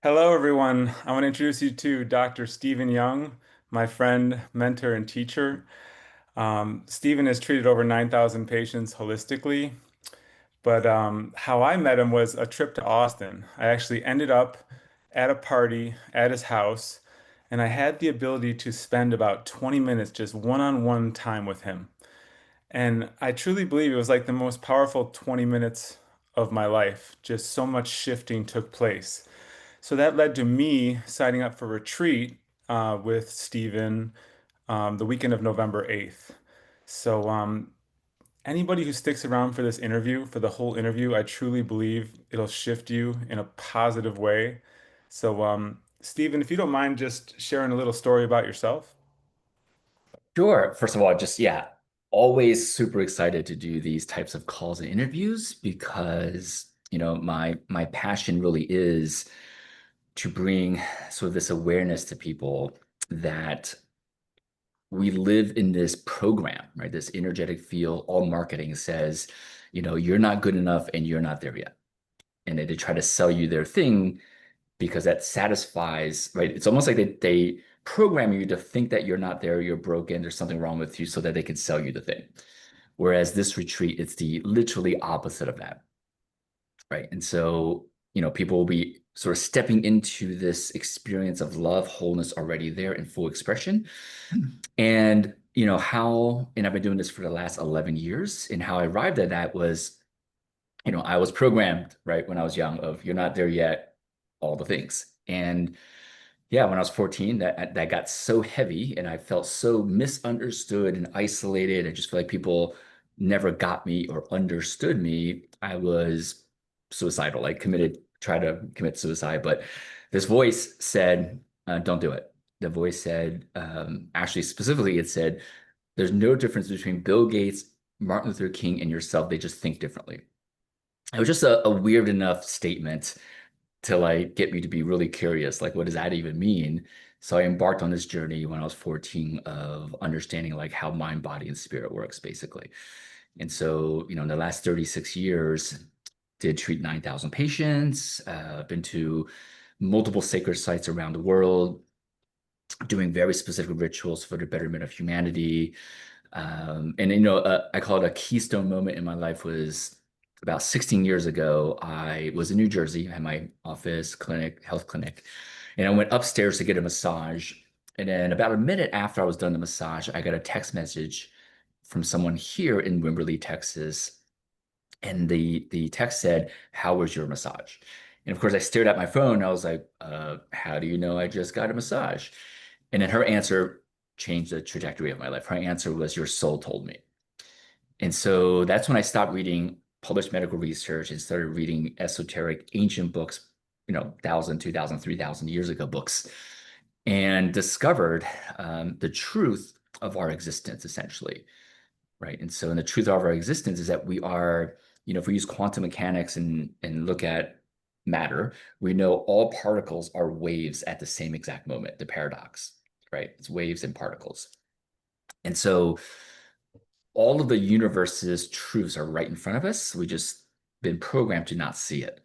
Hello, everyone. I want to introduce you to Dr. Stephen Young, my friend, mentor, and teacher. Stephen has treated over 9,000 patients holistically, but how I met him was a trip to Austin. I actually ended up at a party at his house, and I had the ability to spend about 20 minutes just one-on-one time with him. And I truly believe it was like the most powerful 20 minutes of my life. Just so much shifting took place. So that led to me signing up for retreat with Stephen the weekend of November 8th. So anybody who sticks around for this interview, for the whole interview, I truly believe it'll shift you in a positive way. So Stephen, if you don't mind just sharing a little story about yourself. Sure. First of all, always super excited to do these types of calls and interviews because, my passion really is to bring sort of this awareness to people that we live in this program, right? This energetic field, all marketing says, you're not good enough and you're not there yet. And they try to sell you their thing because that satisfies, right? It's almost like they program you to think that you're not there, you're broken, there's something wrong with you so that they can sell you the thing. Whereas this retreat, it's the literally opposite of that, right? And so, people will be sort of stepping into this experience of love, wholeness already there in full expression. And, and I've been doing this for the last 11 years, and how I arrived at that was, I was programmed, right, when I was young of you're not there yet, all the things. And yeah, when I was 14, that got so heavy and I felt so misunderstood and isolated. I just feel like people never got me or understood me. I was suicidal, like tried to commit suicide. But this voice said, don't do it. The voice said, actually, specifically, it said, there's no difference between Bill Gates, Martin Luther King, and yourself. They just think differently. It was just a weird enough statement to like get me to be really curious, like what does that even mean? So I embarked on this journey when I was 14 of understanding like how mind, body, and spirit works basically. And so, in the last 36 years, did treat 9,000 patients, been to multiple sacred sites around the world, doing very specific rituals for the betterment of humanity. And I call it a keystone moment in my life was about 16 years ago. I was in New Jersey, I had my office, clinic, health clinic, and I went upstairs to get a massage. And then about a minute after I was done the massage, I got a text message from someone here in Wimberley, Texas. And the text said, "How was your massage?" And of course, I stared at my phone. And I was like, "How do you know I just got a massage?" And then her answer changed the trajectory of my life. Her answer was, "Your soul told me." And so that's when I stopped reading published medical research and started reading esoteric ancient books, 1,000, 2,000, 3,000 years ago books, and discovered the truth of our existence, essentially. Right. And so, and the truth of our existence is that we are, if we use quantum mechanics and look at matter, we know all particles are waves at the same exact moment, the paradox, right? It's waves and particles. And so all of the universe's truths are right in front of us. We just been programmed to not see it,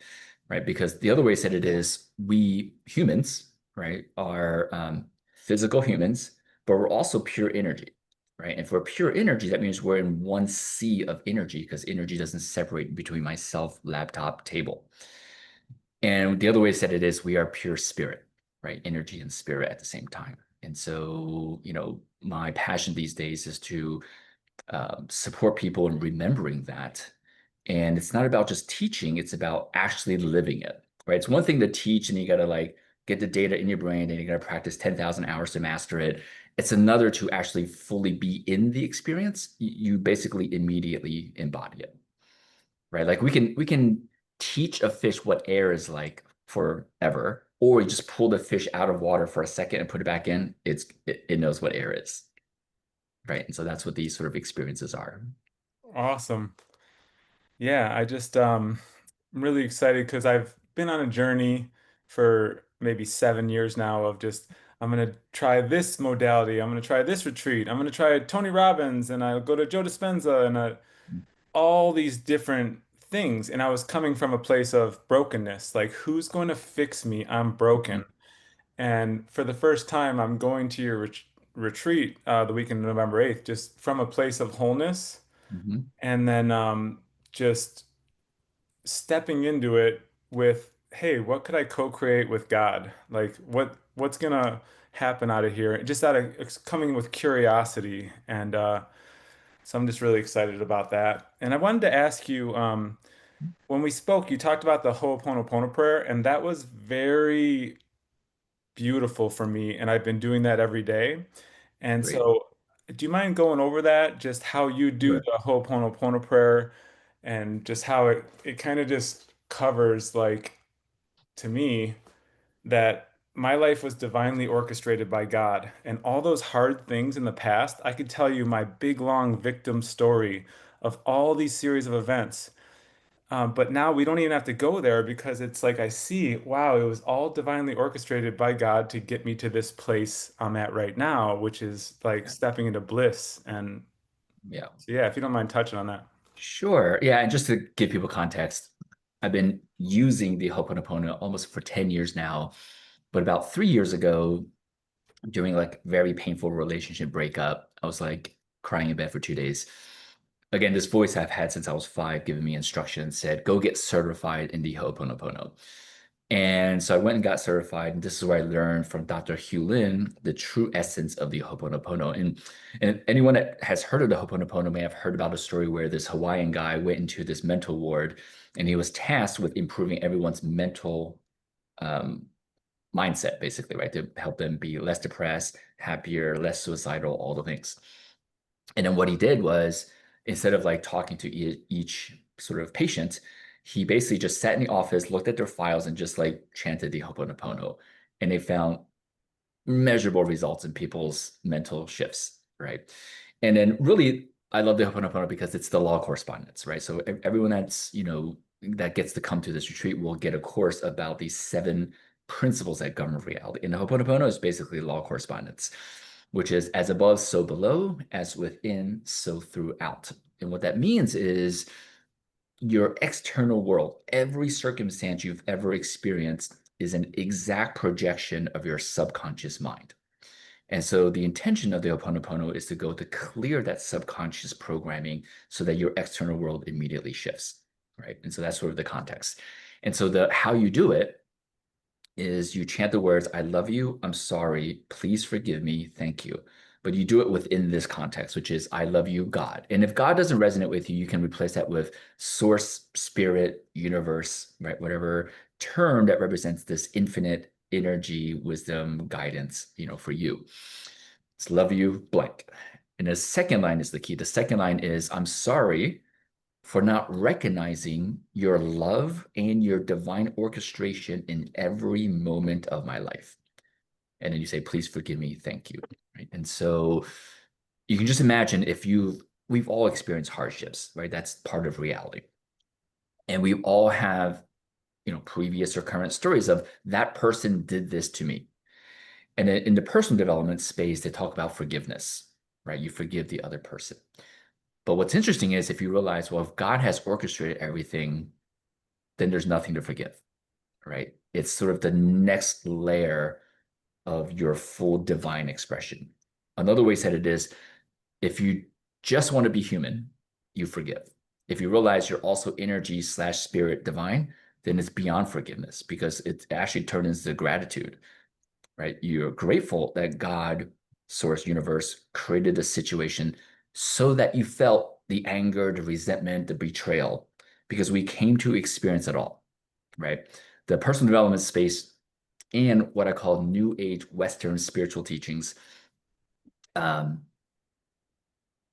right? Because the other way said it is we humans, right, are physical humans, but we're also pure energy, right? And if we're pure energy, that means we're in one sea of energy because energy doesn't separate between myself, laptop, table. And the other way said it is we are pure spirit, right? Energy and spirit at the same time. And so, my passion these days is to support people in remembering that. And it's not about just teaching, it's about actually living it, right? It's one thing to teach and you got to like get the data in your brain and you got to practice 10,000 hours to master it. It's another to actually fully be in the experience. You basically immediately embody it, right? Like we can teach a fish what air is like forever, or we just pull the fish out of water for a second and put it back in. It knows what air is, right? And so that's what these sort of experiences are. Awesome. Yeah, I just I'm really excited because I've been on a journey for maybe 7 years now of just I'm gonna try this modality, I'm gonna try this retreat, I'm gonna try Tony Robbins, and I'll go to Joe Dispenza and all these different things, and I was coming from a place of brokenness. Like, who's going to fix me? I'm broken. And for the first time, I'm going to your retreat the weekend of November 8th, just from a place of wholeness, Mhm. and then just stepping into it with, hey, what could I co-create with God? Like, what's gonna happen out of here? Just out of it's coming with curiosity, and so I'm just really excited about that. And I wanted to ask you, when we spoke, you talked about the Ho'oponopono prayer, and that was very beautiful for me, and I've been doing that every day. And Great. so, do you mind going over that, just how you do Sure. the Ho'oponopono prayer, and just how it kind of just covers, like, to me, that my life was divinely orchestrated by God, and all those hard things in the past, I could tell you my big long victim story of all these series of events. But now we don't even have to go there because it's like I see, wow, it was all divinely orchestrated by God to get me to this place I'm at right now, which is like Yeah. stepping into bliss. And Yeah. so, yeah, if you don't mind touching on that. Sure. Yeah. And just to give people context, I've been using the Ho'oponopono almost for 10 years now. But about 3 years ago, during like very painful relationship breakup, I was like crying in bed for 2 days. Again, this voice I've had since I was five, giving me instructions, said, go get certified in the Ho'oponopono. And so I went and got certified. And this is where I learned from Dr. Hugh Lin the true essence of the Ho'oponopono. And anyone that has heard of the Ho'oponopono may have heard about a story where this Hawaiian guy went into this mental ward and he was tasked with improving everyone's mental um, mindset, basically, right? To help them be less depressed, happier, less suicidal, all the things. And then what he did was instead of like talking to each sort of patient, he basically just sat in the office, looked at their files, and just like chanted the Ho'oponopono. And they found measurable results in people's mental shifts, right? And then really, I love the Ho'oponopono because it's the law of correspondence, right? So everyone that's, that gets to come to this retreat will get a course about these seven principles that govern reality. And the Ho'oponopono is basically law of correspondence, which is as above, so below, as within, so throughout. And what that means is your external world, every circumstance you've ever experienced is an exact projection of your subconscious mind. And so the intention of the Ho'oponopono is to go to clear that subconscious programming so that your external world immediately shifts, right? And so that's sort of the context. And so the how you do it is you chant the words, I love you, I'm sorry, please forgive me, thank you. But you do it within this context, which is I love you, God. And if God doesn't resonate with you, you can replace that with source, spirit, universe, right? Whatever term that represents this infinite energy, wisdom, guidance, for you. It's love you, blank. And the second line is the key. The second line is I'm sorry for not recognizing your love and your divine orchestration in every moment of my life. And then you say, please forgive me, thank you. Right. And so you can just imagine we've all experienced hardships, right? That's part of reality. And we all have, previous or current stories of that person did this to me. And in the personal development space, they talk about forgiveness, right? You forgive the other person. But what's interesting is if you realize, well, if God has orchestrated everything, then there's nothing to forgive, right? It's sort of the next layer of your full divine expression. Another way said it is if you just want to be human, you forgive. If you realize you're also energy slash spirit divine, then it's beyond forgiveness because it actually turns into gratitude, right? You're grateful that God, source, universe created a situation so that you felt the anger, the resentment, the betrayal, because we came to experience it all, right? The personal development space and what I call new age Western spiritual teachings um,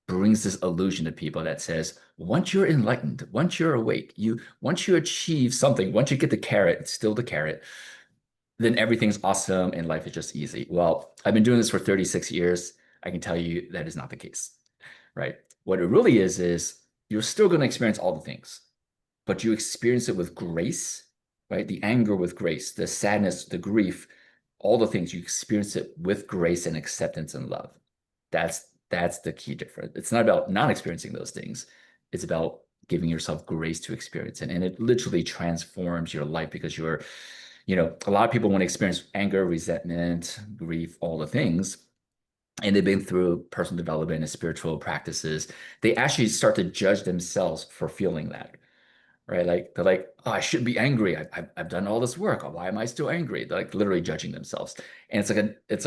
brings this illusion to people that says once you're enlightened, once you're awake, once you achieve something, once you get the carrot, it's still the carrot, then everything's awesome and life is just easy. Well, I've been doing this for 36 years. I can tell you that is not the case, right? What it really is you're still going to experience all the things, but you experience it with grace, right? The anger with grace, the sadness, the grief, all the things you experience it with grace and acceptance and love. That's the key difference. It's not about not experiencing those things. It's about giving yourself grace to experience it. And it literally transforms your life because a lot of people want to experience anger, resentment, grief, all the things. And they've been through personal development and spiritual practices. They actually start to judge themselves for feeling that, right? Like they're like, oh, I shouldn't be angry. I've done all this work. Why am I still angry? They're like literally judging themselves. And it's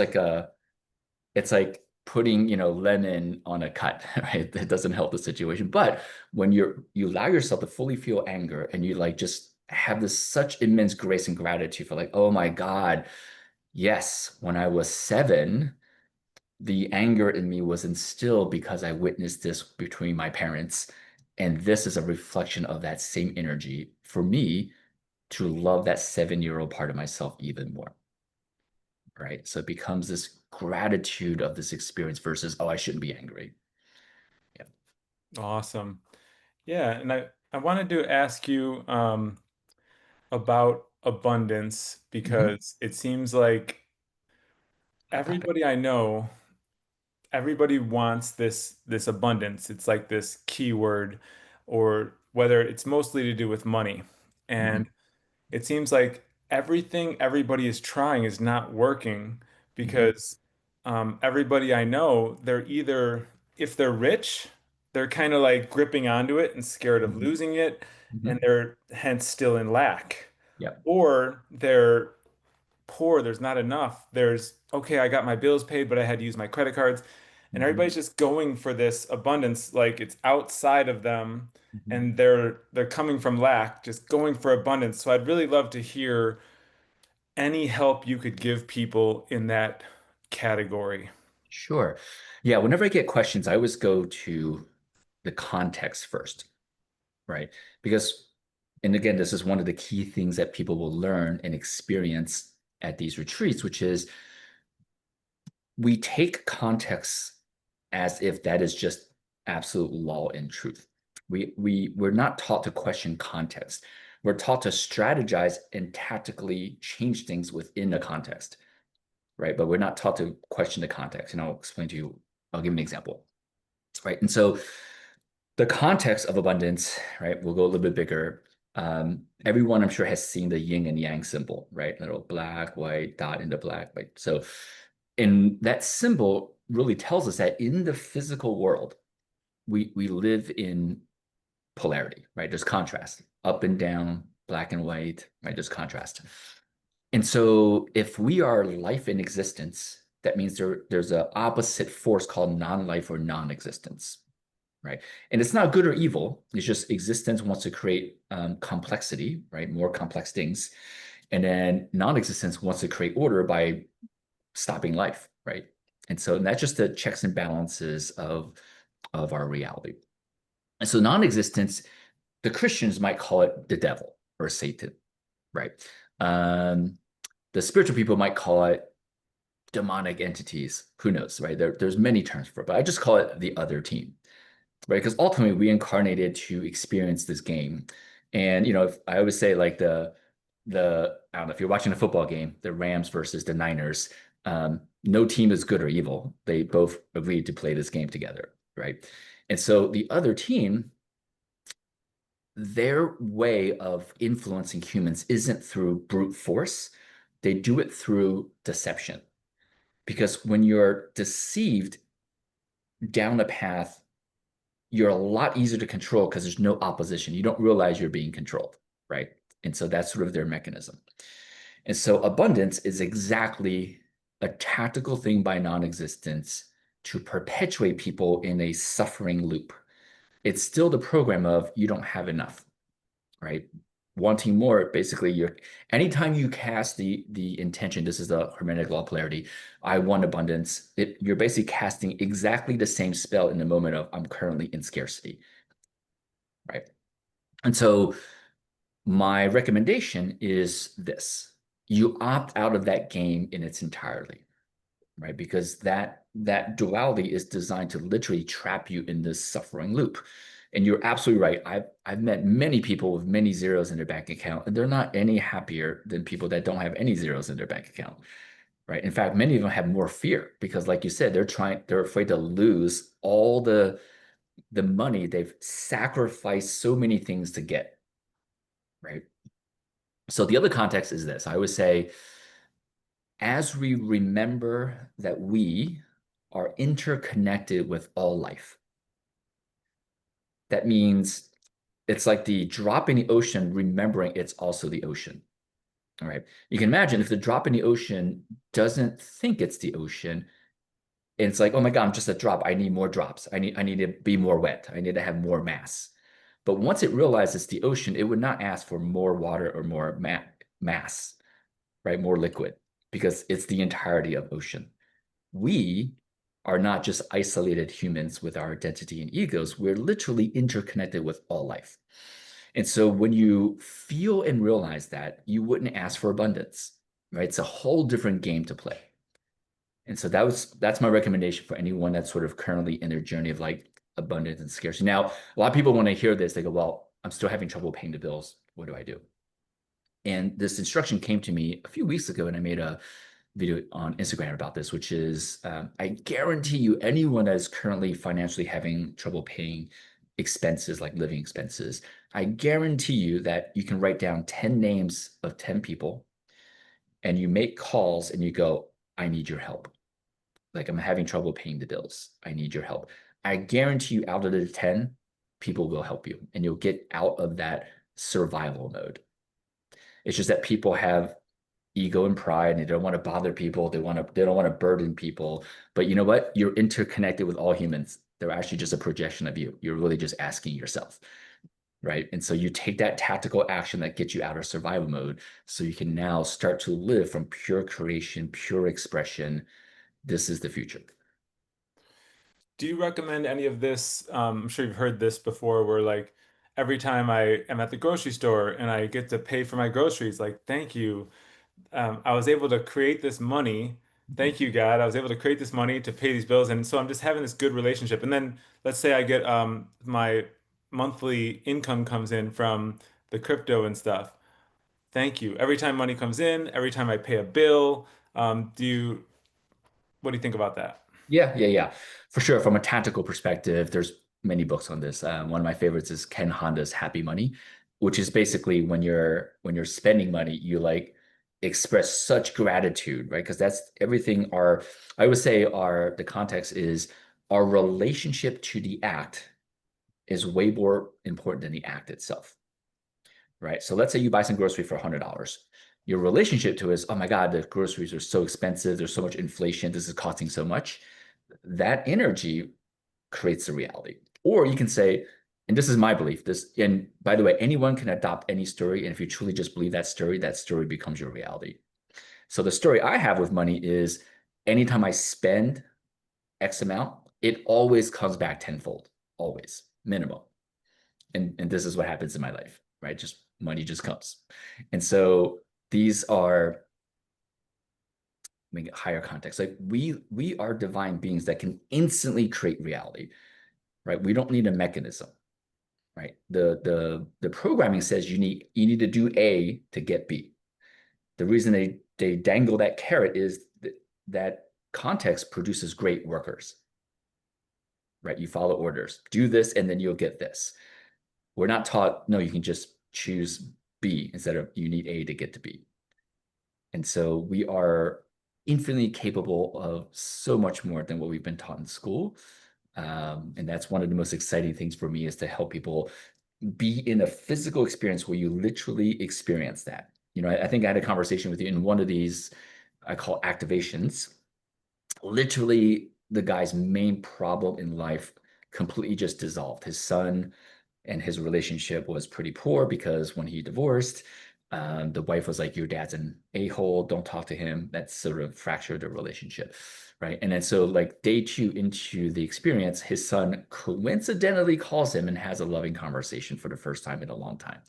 like putting, lemon on a cut, right? That doesn't help the situation. But when you allow yourself to fully feel anger and you like just have this such immense grace and gratitude for like, oh my God, yes, when I was 7, the anger in me was instilled because I witnessed this between my parents. And this is a reflection of that same energy for me to love that 7-year-old part of myself even more, right? So it becomes this gratitude of this experience versus, oh, I shouldn't be angry. Yeah. Awesome. Yeah, and I wanted to ask you about abundance Hmm. because it seems like Hot topic. everybody I know, everybody wants this abundance. It's like this keyword, or whether it's mostly to do with money. Hmm. And it seems like everything everybody is trying is not working Hmm. because everybody I know, they're either, if they're rich, they're kind of like gripping onto it and scared of Hmm. losing it, and Hmm. they're hence still in lack. Yep. Or they're poor, there's not enough. There's, okay, I got my bills paid, but I had to use my credit cards. And Hmm. everybody's just going for this abundance, like it's outside of them, Hmm. and they're coming from lack, just going for abundance. So I'd really love to hear any help you could give people in that category. Sure. Yeah. Whenever I get questions, I always go to the context first, right? Because, and again, this is one of the key things that people will learn and experience at these retreats, which is we take context as if that is just absolute law and truth. We're not taught to question context. We're taught to strategize and tactically change things within the context, right? But we're not taught to question the context. And I'll explain to you, I'll give an example, right? And so the context of abundance, right? We'll go a little bit bigger. Everyone I'm sure has seen the yin and yang symbol, right? Little black, white dot into black, right? So, and that symbol really tells us that in the physical world, we live in polarity, right? There's contrast, up and down, black and white, right? There's contrast. And so if we are life in existence, that means there's an opposite force called non-life or non-existence, right? And it's not good or evil. It's just existence wants to create complexity, right? More complex things. And then non-existence wants to create order by stopping life, right? And so that's just the checks and balances of our reality. And so non-existence, the Christians might call it the devil or Satan, right? Um, the spiritual people might call it demonic entities. Who knows, right? There's many terms for it, but I just call it the other team, right? Because ultimately we incarnated to experience this game. And I always say like the I don't know if you're watching a football game, the Rams versus the Niners. No team is good or evil. They both agreed to play this game together, right? And so the other team, their way of influencing humans isn't through brute force. They do it through deception. Because when you're deceived down a path, you're a lot easier to control because there's no opposition. You don't realize you're being controlled, right? And so that's sort of their mechanism. And so abundance is exactly a tactical thing by non-existence to perpetuate people in a suffering loop. It's still the program of you don't have enough, right? Wanting more, basically, you're anytime you cast the intention, this is the Hermetic law of polarity, I want abundance, you're basically casting exactly the same spell in the moment of I'm currently in scarcity, right? And so my recommendation is this. You opt out of that game in its entirety, right? Because that duality is designed to literally trap you in this suffering loop. And you're absolutely right. I've met many people with many zeros in their bank account, and they're not any happier than people that don't have any zeros in their bank account, right? In fact, many of them have more fear because, like you said, they're afraid to lose all the money they've sacrificed so many things to get, right? So the other context is this. I would say, as we remember that we are interconnected with all life, that means it's like the drop in the ocean, remembering it's also the ocean. All right. You can imagine if the drop in the ocean doesn't think it's the ocean, and it's like, oh my God, I'm just a drop. I need more drops. I need to be more wet. I need to have more mass. But once it realizes the ocean, it would not ask for more water or more mass, right? More liquid, because it's the entirety of ocean. We are not just isolated humans with our identity and egos. We're literally interconnected with all life. And so when you feel and realize that, you wouldn't ask for abundance, right? It's a whole different game to play. And so that's my recommendation for anyone that's sort of currently in their journey of like abundance and scarcity. Now, a lot of people when they hear this, they go, "Well, I'm still having trouble paying the bills. What do I do?" And this instruction came to me a few weeks ago, and I made a video on Instagram about this, which is I guarantee you, anyone that is currently financially having trouble paying expenses like living expenses, I guarantee you that you can write down 10 names of 10 people and you make calls and you go, I need your help. Like, I'm having trouble paying the bills. I need your help. I guarantee you, out of the 10, people will help you and you'll get out of that survival mode. It's just that people have ego and pride and they don't want to bother people. They don't want to burden people. But you know what? You're interconnected with all humans. They're actually just a projection of you. You're really just asking yourself, right? And so you take that tactical action that gets you out of survival mode so you can now start to live from pure creation, pure expression. This is the future. Do you recommend any of this? I'm sure you've heard this before, where like every time I am at the grocery store and I get to pay for my groceries, like, thank you. I was able to create this money. Thank you, God. I was able to create this money to pay these bills. And so I'm just having this good relationship. And then let's say I get my monthly income comes in from the crypto and stuff. Thank you. Every time money comes in, every time I pay a bill, what do you think about that? Yeah. For sure. From a tactical perspective, there's many books on this. One of my favorites is Ken Honda's Happy Money, which is basically when you're spending money, you like express such gratitude, right? Because that's everything. I would say the context is our relationship to the act is way more important than the act itself, right? So let's say you buy some grocery for $100. Your relationship to it is, oh my God, the groceries are so expensive. There's so much inflation. This is costing so much. That energy creates the reality. Or you can say, and this is my belief, and by the way, anyone can adopt any story. And if you truly just believe that story becomes your reality. So the story I have with money is anytime I spend X amount, it always comes back tenfold, always, minimum. And this is what happens in my life, right? Just money just comes. And so these are, I mean, higher context. Like we are divine beings that can instantly create reality, right? We don't need a mechanism, right? The programming says you need to do A to get B. The reason they dangle that carrot is that context produces great workers, right? You follow orders, do this, and then you'll get this. We're not taught, no, you can just choose B instead of you need A to get to B. And so we are infinitely capable of so much more than what we've been taught in school. And that's one of the most exciting things for me is to help people be in a physical experience where you literally experience that. I think I had a conversation with you in one of these I call activations. Literally, the guy's main problem in life completely just dissolved. His son and his relationship was pretty poor because when he divorced, the wife was like, "Your dad's an a-hole. Don't talk to him." That sort of fractured the relationship, right? And then so, like day two into the experience, his son coincidentally calls him and has a loving conversation for the first time in a long time,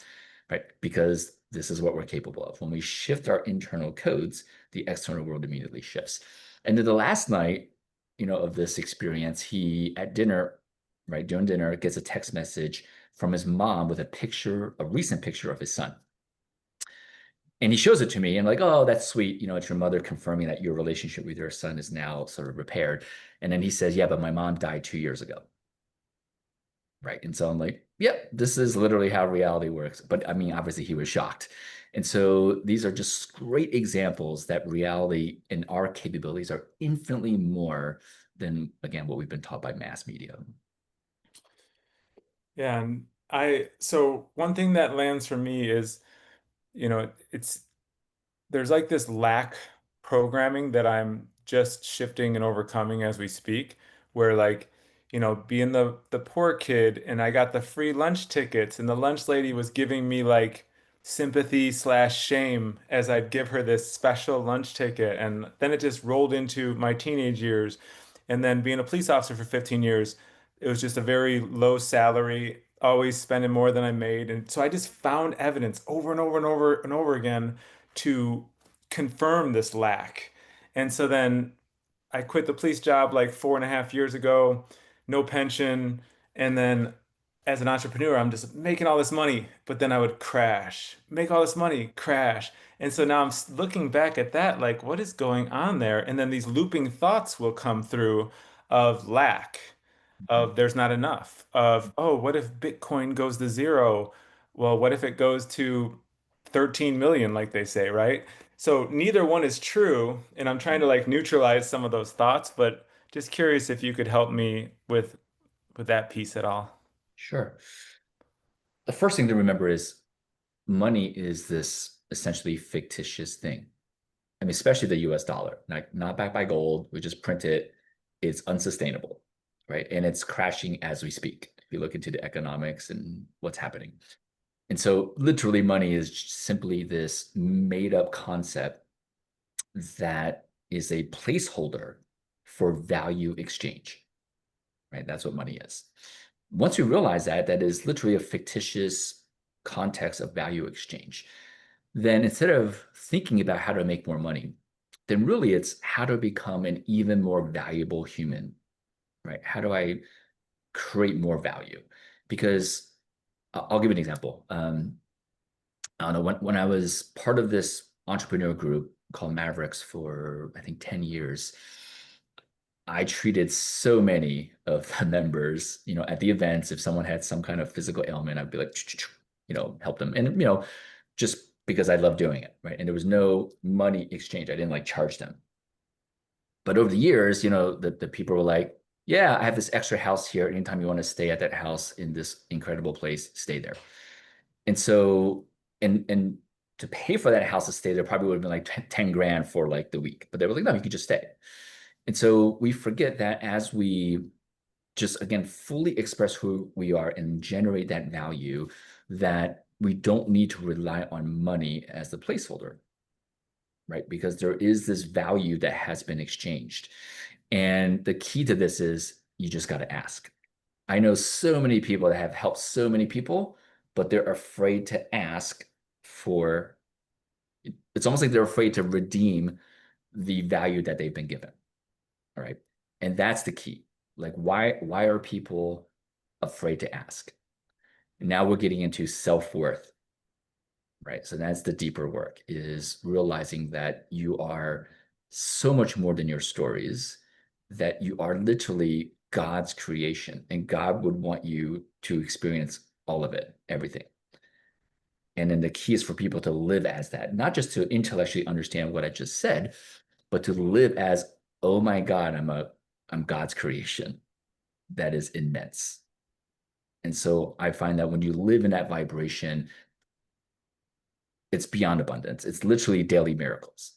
right? Because this is what we're capable of. When we shift our internal codes, the external world immediately shifts. And then the last night, of this experience, he at dinner, right during dinner, gets a text message from his mom with a recent picture of his son. And he shows it to me and like, oh, that's sweet. It's your mother confirming that your relationship with your son is now sort of repaired. And then he says, yeah, but my mom died 2 years ago. right? And so I'm like, yep, this is literally how reality works. But I mean, obviously he was shocked. And so these are just great examples that reality and our capabilities are infinitely more than, again, what we've been taught by mass media. Yeah, and so one thing that lands for me is, it's there's like this lack programming that I'm just shifting and overcoming as we speak, where like, being the poor kid and I got the free lunch tickets and the lunch lady was giving me like sympathy slash shame as I'd give her this special lunch ticket. And then it just rolled into my teenage years. And then being a police officer for 15 years, it was just a very low salary, always spending more than I made. And so I just found evidence over and over and over and over again to confirm this lack. And so then I quit the police job like 4.5 years ago, no pension. And then as an entrepreneur, I'm just making all this money, but then I would crash, make all this money, crash. And so now I'm looking back at that, like, what is going on there? And then these looping thoughts will come through of lack, of there's not enough, of, oh, what if Bitcoin goes to zero? Well, what if it goes to 13 million, like they say, right? So neither one is true, and I'm trying to like neutralize some of those thoughts, but just curious if you could help me with that piece at all. Sure. The first thing to remember is money is this essentially fictitious thing. I mean, especially the US dollar, not backed by gold. We just print it. It's unsustainable, right? And it's crashing as we speak. If you look into the economics and what's happening. And so, literally, money is simply this made up concept that is a placeholder for value exchange, right? That's what money is. Once you realize that, that is literally a fictitious context of value exchange, then instead of thinking about how to make more money, then really it's how to become an even more valuable human, right? How do I create more value? Because I'll give you an example. I don't know, when I was part of this entrepreneur group called Mavericks for, I think, 10 years, I treated so many of the members, at the events. If someone had some kind of physical ailment, I'd be like, help them. And, just because I love doing it, right? And there was no money exchange. I didn't like charge them. But over the years, the people were like, yeah, I have this extra house here. Anytime you want to stay at that house in this incredible place, stay there. And so, and to pay for that house to stay there probably would have been like 10 grand for like the week. But they were like, no, you could just stay. And so we forget that as we just, again, fully express who we are and generate that value, that we don't need to rely on money as the placeholder, right? Because there is this value that has been exchanged. And the key to this is you just got to ask. I know so many people that have helped so many people, but they're afraid to ask for, it's almost like they're afraid to redeem the value that they've been given. All right. And that's the key. Like, why are people afraid to ask? And now we're getting into self-worth, right? So that's the deeper work, is realizing that you are so much more than your stories, that you are literally God's creation, and God would want you to experience all of it, everything. And then the key is for people to live as that, not just to intellectually understand what I just said, but to live as, oh my God, I'm God's creation. That is immense. And so I find that when you live in that vibration, it's beyond abundance. It's literally daily miracles,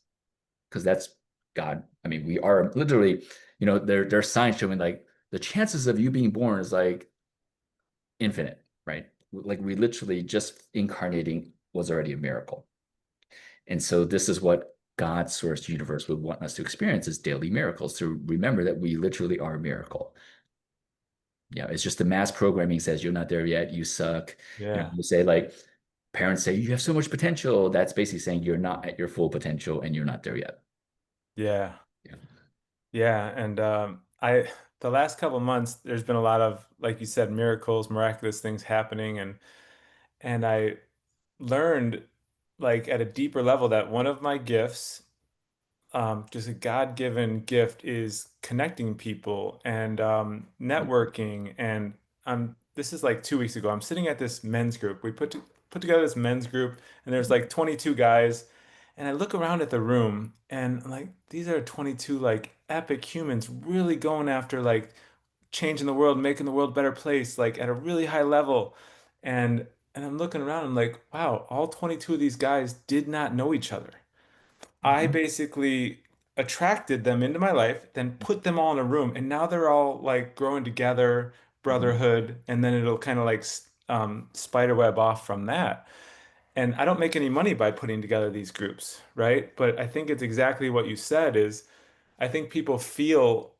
because that's God. I mean, we are literally, there's science showing like the chances of you being born is like infinite, right? Like we literally just incarnating was already a miracle. And so this is what God's source universe would want us to experience, is daily miracles, to remember that we literally are a miracle. It's just the mass programming says you're not there yet, you suck. Yeah. You say like parents say you have so much potential. That's basically saying you're not at your full potential and you're not there yet. Yeah. Yeah. Yeah. And the last couple months, there's been a lot of, like you said, miracles, miraculous things happening. And I learned like at a deeper level that one of my gifts, just a God-given gift, is connecting people and networking. And I'm this is like 2 weeks ago. I'm sitting at this men's group. Put together this men's group, and there's like 22 guys. And I look around at the room, and I'm like, these are 22 like epic humans, really going after like changing the world, making the world a better place, like at a really high level. And I'm looking around, I'm like, wow, all 22 of these guys did not know each other. I Mhm. basically attracted them into my life, then put them all in a room, and now they're all like growing together, Mhm. brotherhood, and then it'll kind of like spider web off from that. And I don't make any money by putting together these groups, right? But I think it's exactly what you said is I think people feel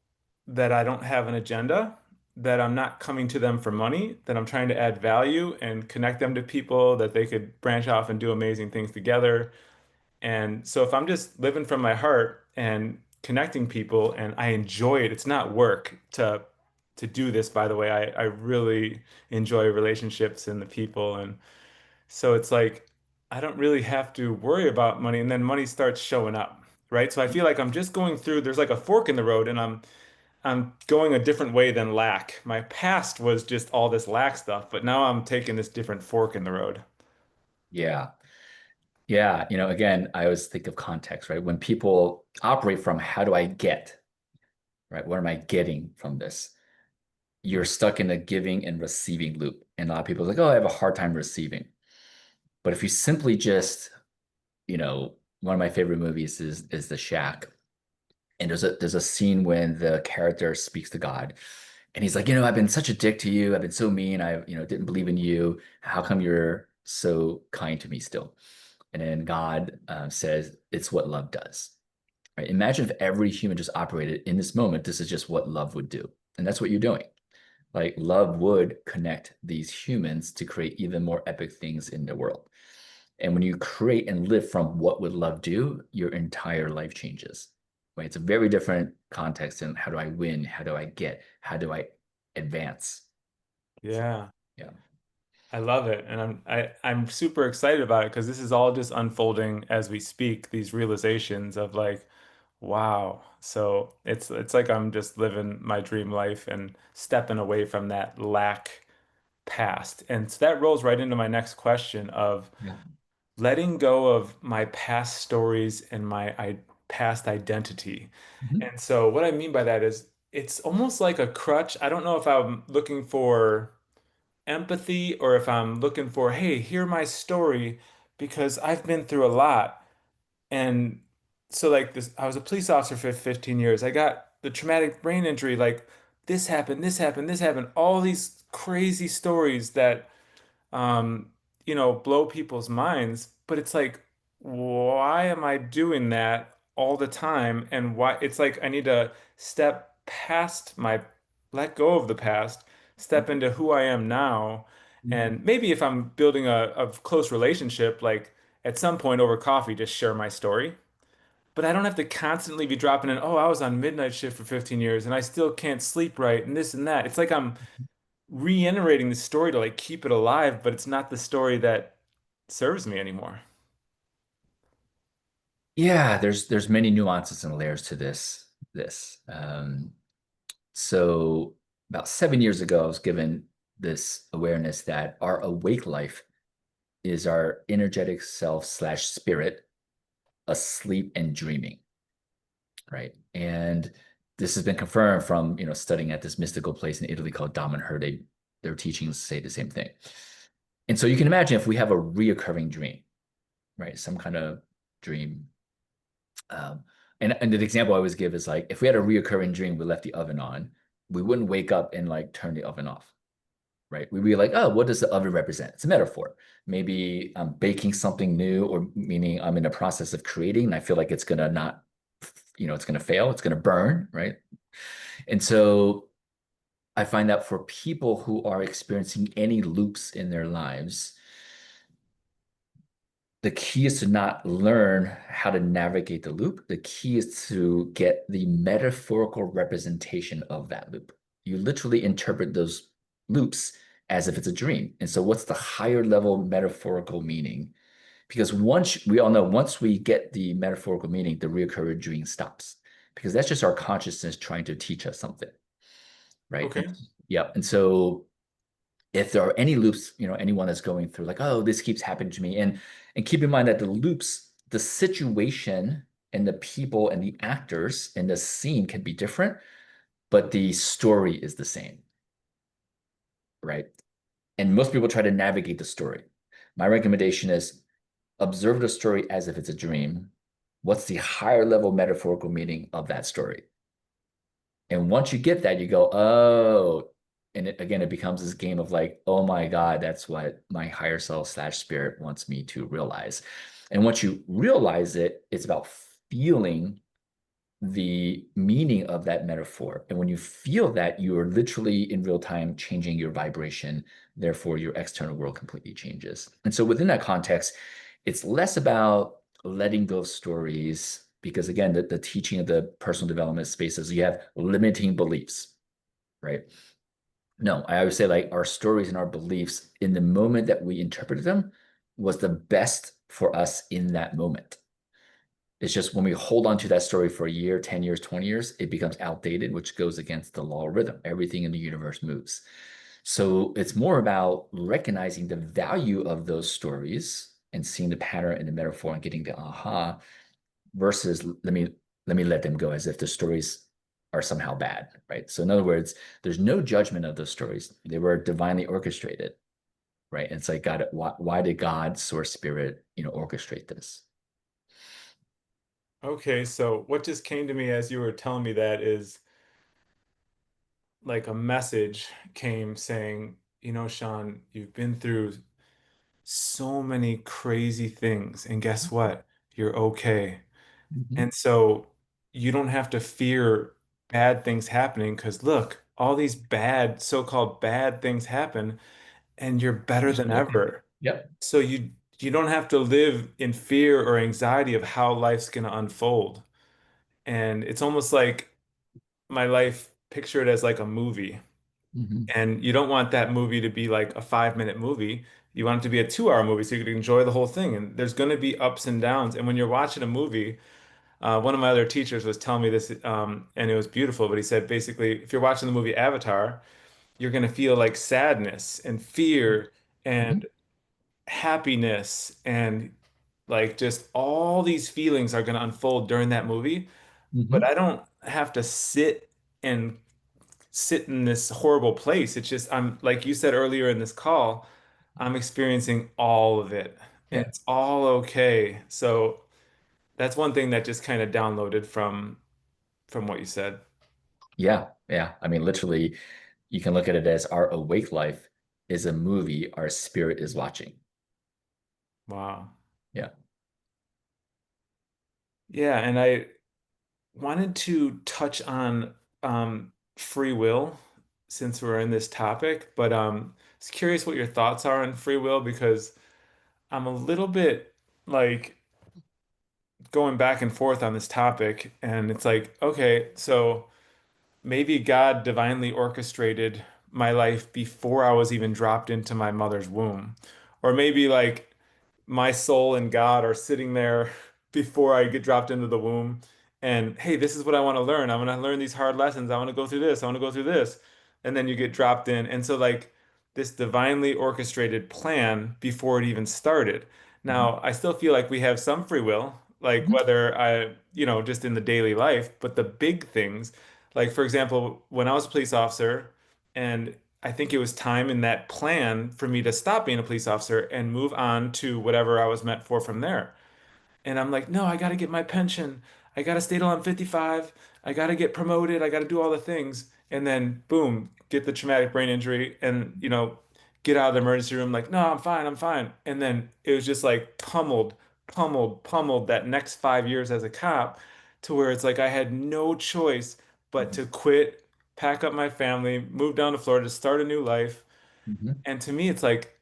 that I don't have an agenda, that I'm not coming to them for money, that I'm trying to add value and connect them to people that they could branch off and do amazing things together. And so if I'm just living from my heart and connecting people and I enjoy it, it's not work to do this, by the way. I really enjoy relationships and the people. And so it's like I don't really have to worry about money and then money starts showing up, right? So I feel like I'm just going through, there's like a fork in the road and I'm going a different way than lack. My past was just all this lack stuff, but now I'm taking this different fork in the road. Yeah. Yeah. Again, I always think of context, right? When people operate from how do I get, right? What am I getting from this? You're stuck in a giving and receiving loop. And a lot of people are like, oh, I have a hard time receiving. But if you simply just, one of my favorite movies is The Shack. And there's a scene when the character speaks to God. And he's like, I've been such a dick to you. I've been so mean. I, didn't believe in you. How come you're so kind to me still? And then God says, it's what love does. Right? Imagine if every human just operated in this moment. This is just what love would do. And that's what you're doing. Like love would connect these humans to create even more epic things in the world. And when you create and live from what would love do, your entire life changes. Right? It's a very different context than how do I win? How do I get? How do I advance? Yeah. Yeah. I love it, and I'm super excited about it because this is all just unfolding as we speak, these realizations of like, wow. So it's like I'm just living my dream life and stepping away from that lack past. And so that rolls right into my next question of Yeah. letting go of my past stories and my past identity. Mhm. And so what I mean by that is it's almost like a crutch. I don't know if I'm looking for empathy or if I'm looking for, hey, hear my story because I've been through a lot. And so, like, this, I was a police officer for 15 years. I got the traumatic brain injury, like, this happened, this happened, this happened, all these crazy stories that um, blow people's minds. But it's like, why am I doing that all the time? And why it's like I need to step past let go of the past, step into who I am now. And maybe if I'm building a close relationship, like at some point over coffee, just share my story. But I don't have to constantly be dropping in, oh, I was on midnight shift for 15 years and I still can't sleep right and this and that. It's like I'm reiterating the story to like keep it alive, but it's not the story that serves me anymore. Yeah, there's many nuances and layers to this. So about 7 years ago, I was given this awareness that our awake life is our energetic self slash spirit asleep and dreaming, right? And this has been confirmed from studying at this mystical place in Italy called Damanhur. Their teachings say the same thing. And so you can imagine if we have a reoccurring dream, right? Some kind of dream. Um, and the example I always give is like if we had a reoccurring dream, we left the oven on, we wouldn't wake up and like turn the oven off, right? We'd be like, oh, what does the oven represent? It's a metaphor. Maybe I'm baking something new, or meaning I'm in the process of creating, and I feel like it's gonna not, it's gonna fail, it's gonna burn, right? And so I find that for people who are experiencing any loops in their lives, the key is to not learn how to navigate the loop. The key is to get the metaphorical representation of that loop. You literally interpret those loops as if it's a dream. And so, what's the higher level metaphorical meaning? Because once we all know, once we get the metaphorical meaning, the reoccurring dream stops. Because that's just our consciousness trying to teach us something, right? Okay. Yeah. And so if there are any loops, anyone that's going through like, oh, this keeps happening to me. And keep in mind that the loops, the situation and the people and the actors in the scene can be different, but the story is the same, right? And most people try to navigate the story. My recommendation is observe the story as if it's a dream. What's the higher level metaphorical meaning of that story? And once you get that, you go, oh, and again, it becomes this game of like, oh my God, that's what my higher self slash spirit wants me to realize. And once you realize it, it's about feeling the meaning of that metaphor. And when you feel that, you are literally in real time changing your vibration. Therefore, your external world completely changes. And so within that context, it's less about letting go of stories, because again, the teaching of the personal development spaces, you have limiting beliefs, right? No, I always say like our stories and our beliefs in the moment that we interpreted them was the best for us in that moment. It's just when we hold on to that story for a year, 10 years, 20 years, it becomes outdated, which goes against the law of rhythm. Everything in the universe moves. So it's more about recognizing the value of those stories and seeing the pattern in the metaphor and getting the aha versus let me let them go as if the stories are somehow bad, right? So in other words, there's no judgment of those stories. They were divinely orchestrated, right? And it's like God, why did God, source, spirit, orchestrate this? Okay, so what just came to me as you were telling me that is like a message came saying, Sean, you've been through so many crazy things, and guess what? You're okay. Mhm. And so you don't have to fear bad things happening because look, all these bad, so-called bad things happen, and you're better You're than still okay. ever. Yep. So you don't have to live in fear or anxiety of how life's going to unfold. And it's almost like my life, picture it as like a movie. Mhm. And you don't want that movie to be like a 5-minute movie. You want it to be a 2-hour movie so you can enjoy the whole thing. And there's going to be ups and downs. And when you're watching a movie, one of my other teachers was telling me this, and it was beautiful. But he said basically, if you're watching the movie Avatar, you're going to feel like sadness and fear Mhm. and happiness and like just all these feelings are going to unfold during that movie. But Mhm. I don't have to and sit in this horrible place. It's just I'm like you said earlier in this call, I'm experiencing all of it and Yeah. it's all okay. So that's one thing that just kind of downloaded from what you said. Yeah. Yeah. I mean, literally, you can look at it as our awake life is a movie our spirit is watching. Wow. Yeah. Yeah, and I wanted to touch on free will since we're in this topic, but I was curious what your thoughts are on free will because I'm a little bit like going back and forth on this topic, and it's like, okay, so maybe God divinely orchestrated my life before I was even dropped into my mother's womb. Or maybe like my soul and God are sitting there before I get dropped into the womb. And hey, this is what I want to learn. I want to learn these hard lessons. I want to go through this. I want to go through this. And then you get dropped in. And so, like, this divinely orchestrated plan before it even started. Mhm. Now, I still feel like we have some free will, like Mhm. whether just in the daily life, but the big things, like, for example, when I was a police officer, and I think it was time in that plan for me to stop being a police officer and move on to whatever I was meant for from there. And I'm like, no, I got to get my pension. I got to stay till I'm 55. I got to get promoted. I got to do all the things. And then, boom, get the traumatic brain injury and, get out of the emergency room like, no, I'm fine. I'm fine. And then it was just like pummeled, pummeled, pummeled that next 5 years as a cop to where it's like I had no choice but Mhm. to quit, pack up my family, move down to Florida, start a new life. Mhm. And to me, it's like,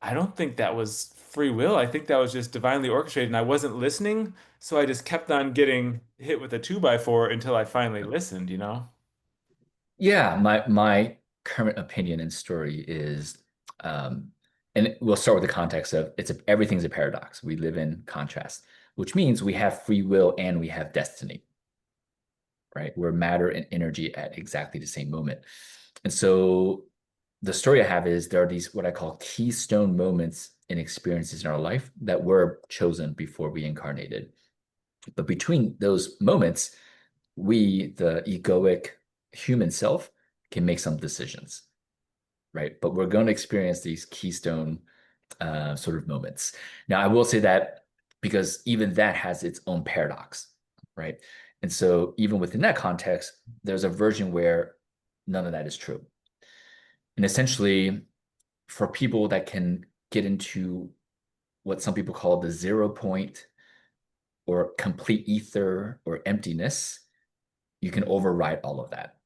I don't think that was free will. I think that was just divinely orchestrated, and I wasn't listening, so I just kept on getting hit with a 2x4 until I finally listened. Yeah. My current opinion and story is, and we'll start with the context of everything's a paradox. We live in contrast, which means we have free will and we have destiny, right? We're matter and energy at exactly the same moment. And so the story I have is there are these what I call keystone moments and experiences in our life that were chosen before we incarnated. But between those moments, we, the egoic human self, can make some decisions, right? But we're going to experience these keystone sort of moments. Now, I will say that because even that has its own paradox, right? And so, even within that context, there's a version where none of that is true. And essentially, for people that can get into what some people call the 0 point or complete ether or emptiness, you can override all of that.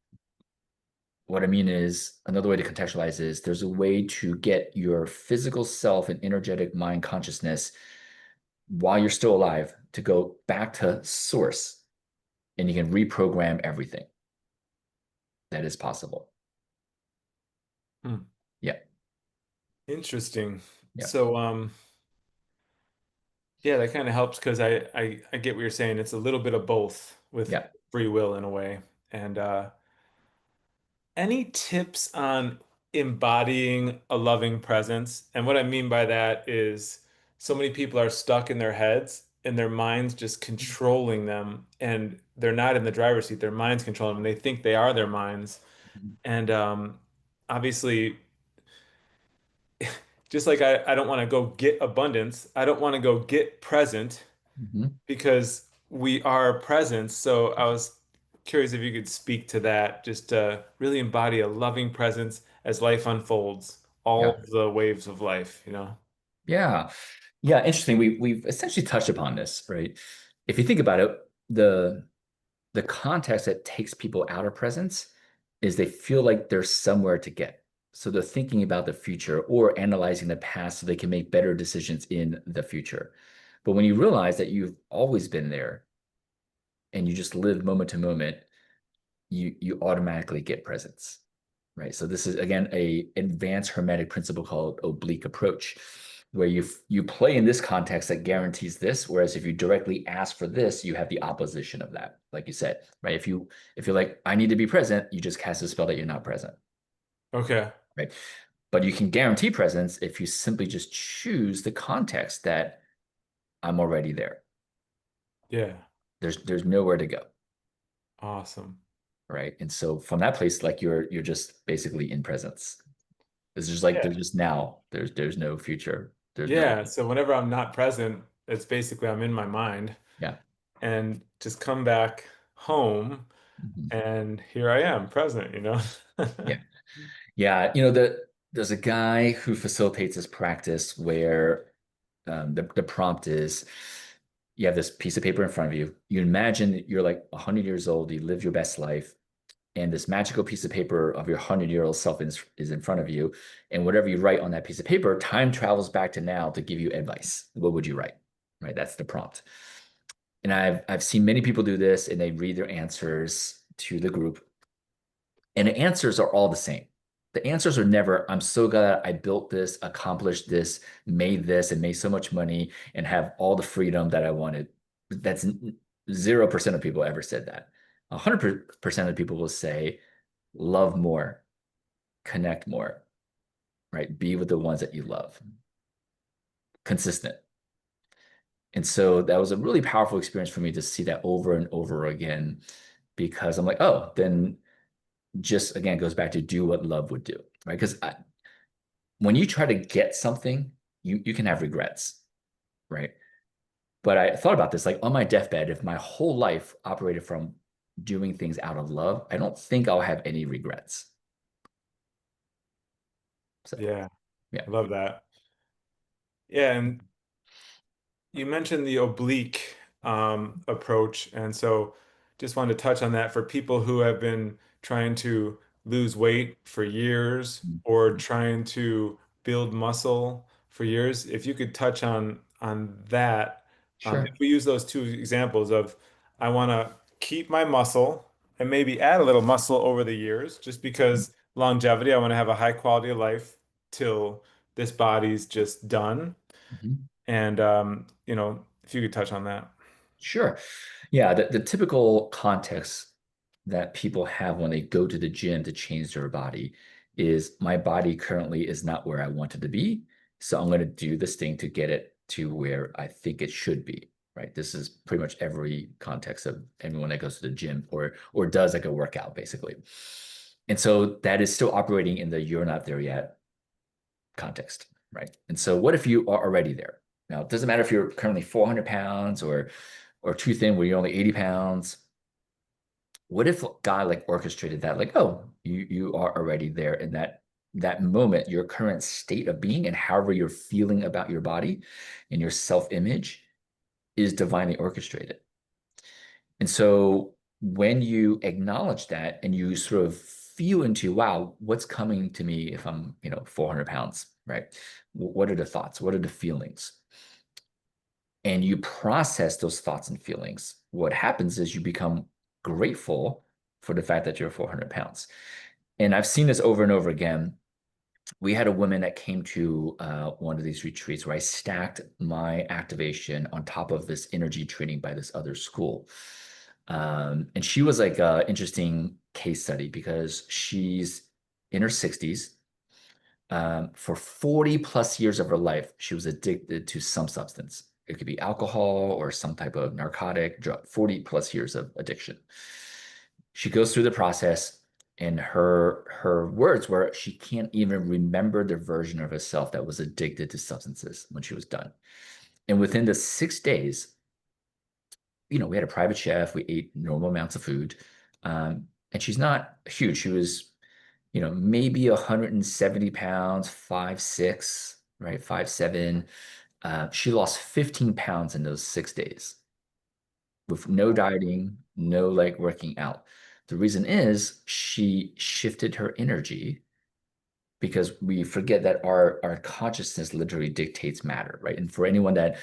What I mean is, another way to contextualize is there's a way to get your physical self and energetic mind consciousness while you're still alive to go back to source and you can reprogram everything. That is possible. Hmm. Yeah. Interesting. Yeah. So, yeah, that kind of helps because I get what you're saying. It's a little bit of both with Yeah. free will in a way. And any tips on embodying a loving presence? And what I mean by that is so many people are stuck in their heads and their minds just controlling them, and they're not in the driver's seat. Their minds control them, and they think they are their minds. And obviously, just like I don't want to go get abundance, I don't want to go get present Mhm. because we are present. So I was curious if you could speak to that, just to really embody a loving presence as life unfolds, all Yeah. the waves of life, you know? Yeah. Yeah. Interesting. We've essentially touched upon this, right? If you think about it, the context that takes people out of presence is they feel like there's somewhere to get. So they're thinking about the future or analyzing the past so they can make better decisions in the future. But when you realize that you've always been there and you just live moment to moment, you automatically get presence, right? So this is again a advanced hermetic principle called oblique approach, where you play in this context that guarantees this, whereas if you directly ask for this, you have the opposition of that, like you said, right? If you're like I need to be present, you just cast a spell that you're not present, Okay. right? But you can guarantee presence if you simply just choose the context that I'm already there. Yeah. There's nowhere to go, Awesome. right? And so from that place, like you're just basically in presence. It's just like Yeah. there's just now. There's no future. There's no Yeah. So whenever I'm not present, it's basically I'm in my mind yeah. and just come back home Mhm. and here I am present, you know? Yeah. Yeah. There's a guy who facilitates this practice where the prompt is you have this piece of paper in front of you. You imagine that you're like 100 years old, you live your best life, and this magical piece of paper of your 100-year-old self is in front of you. And whatever you write on that piece of paper, time travels back to now to give you advice. What would you write? Right. That's the prompt. And I've seen many people do this and they read their answers to the group. And the answers are all the same. The answers are never, I'm so glad I built this, accomplished this, and made so much money and have all the freedom that I wanted. That's 0% of people ever said that. 100% of people will say, love more, connect more, right? Be with the ones that you love, consistent. And so that was a really powerful experience for me to see that over and over again because I'm like, oh, then just again goes back to do what love would do, right? Because when you try to get something, you can have regrets, right? But I thought about this like on my deathbed, if my whole life operated from doing things out of love, I don't think I'll have any regrets. So Yeah. yeah. I love that. Yeah, and you mentioned the oblique approach, and so just wanted to touch on that for people who have been trying to lose weight for years or trying to build muscle for years. If you could touch on that, if Sure. we use those two examples of I want to keep my muscle and maybe add a little muscle over the years, just because longevity, I want to have a high quality of life till this body's just done. Mhm. And if you could touch on that. Sure. Yeah, the typical context that people have when they go to the gym to change their body is my body currently is not where I want it to be. So I'm going to do this thing to get it to where I think it should be. Right. This is pretty much every context of anyone that goes to the gym or does like a workout, basically. And so that is still operating in the you're not there yet context. Right. And so what if you are already there? Now, it doesn't matter if you're currently 400 pounds or too thin where you're only 80 pounds. What if God like orchestrated that, like, oh, you are already there in that moment, your current state of being and however you're feeling about your body and your self-image is divinely orchestrated. And so when you acknowledge that and you sort of feel into, wow, what's coming to me if I'm, 400 pounds, right? What are the thoughts? What are the feelings? And you process those thoughts and feelings, what happens is you become grateful for the fact that you're 400 pounds. And I've seen this over and over again. We had a woman that came to one of these retreats where I stacked my activation on top of this energy training by this other school. And she was like an interesting case study because she's in her 60s. For 40 plus years of her life, she was addicted to some substance. It could be alcohol or some type of narcotic drug, 40 plus years of addiction. She goes through the process, and her words were she can't even remember the version of herself that was addicted to substances when she was done. And within the 6 days, we had a private chef, we ate normal amounts of food. And she's not huge. She was maybe 170 pounds, 5'6", right? 5'7". She lost 15 pounds in those 6 days with no dieting, no like working out. The reason is she shifted her energy because we forget that our consciousness literally dictates matter, right? And for anyone that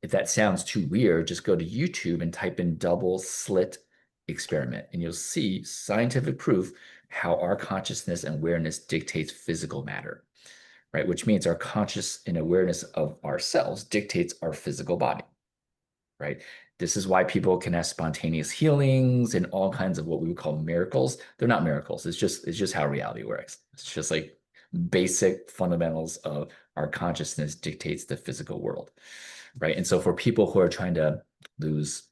if that sounds too weird, just go to YouTube and type in double slit experiment, and you'll see scientific proof how our consciousness and awareness dictates physical matter, right? Which means our conscious and awareness of ourselves dictates our physical body, right? This is why people can have spontaneous healings and all kinds of what we would call miracles. They're not miracles. It's just how reality works. It's just like basic fundamentals of our consciousness dictates the physical world, right? And so for people who are trying to lose,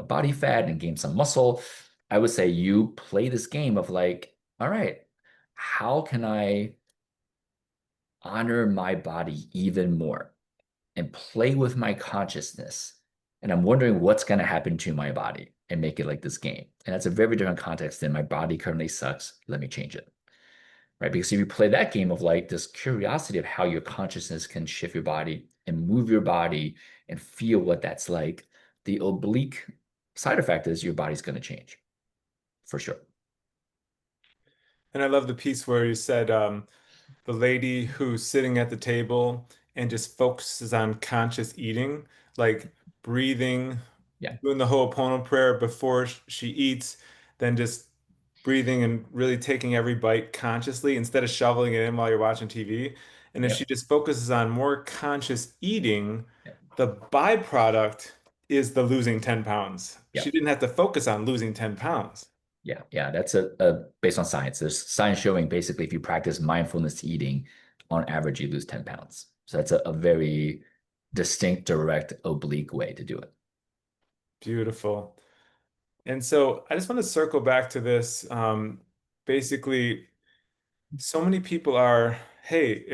body fat and gain some muscle, I would say you play this game of like, all right, how can I honor my body even more and play with my consciousness? And I'm wondering what's going to happen to my body and make it like this game. And that's a very different context than my body currently sucks. Let me change it. Right. Because if you play that game of like this curiosity of how your consciousness can shift your body and move your body and feel what that's like, the oblique side effect is your body's going to change for sure. And I love the piece where you said the lady who's sitting at the table and just focuses on conscious eating, like breathing, Yeah. doing the Ho'oponopono prayer before she eats, then just breathing and really taking every bite consciously instead of shoveling it in while you're watching TV. And if she Yep. just focuses on more conscious eating, Yep. the byproduct is the losing 10 pounds. She Yep. didn't have to focus on losing 10 pounds. Yeah. Yeah. That's a based on science. There's science showing basically if you practice mindfulness eating, on average, you lose 10 pounds. So that's a very distinct, direct, oblique way to do it. Beautiful. And so I just want to circle back to this. Basically, so many people are, hey,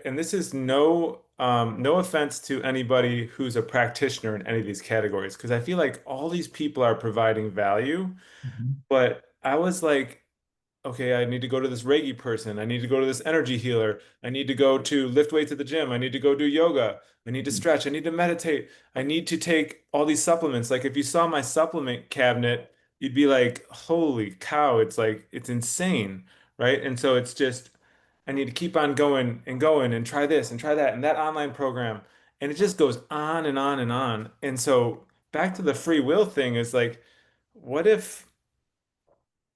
and this is no offense to anybody who's a practitioner in any of these categories, because I feel like all these people are providing value, Mhm. but I was like, okay, I need to go to this Reiki person. I need to go to this energy healer. I need to go to lift weights at the gym. I need to go do yoga. I need to Mhm. stretch. I need to meditate. I need to take all these supplements. Like if you saw my supplement cabinet, you'd be like, holy cow, it's like it's insane, right? And so it's just I need to keep on going and try this and try that and that online program. And it just goes on and on and on. And so back to the free will thing is like, what if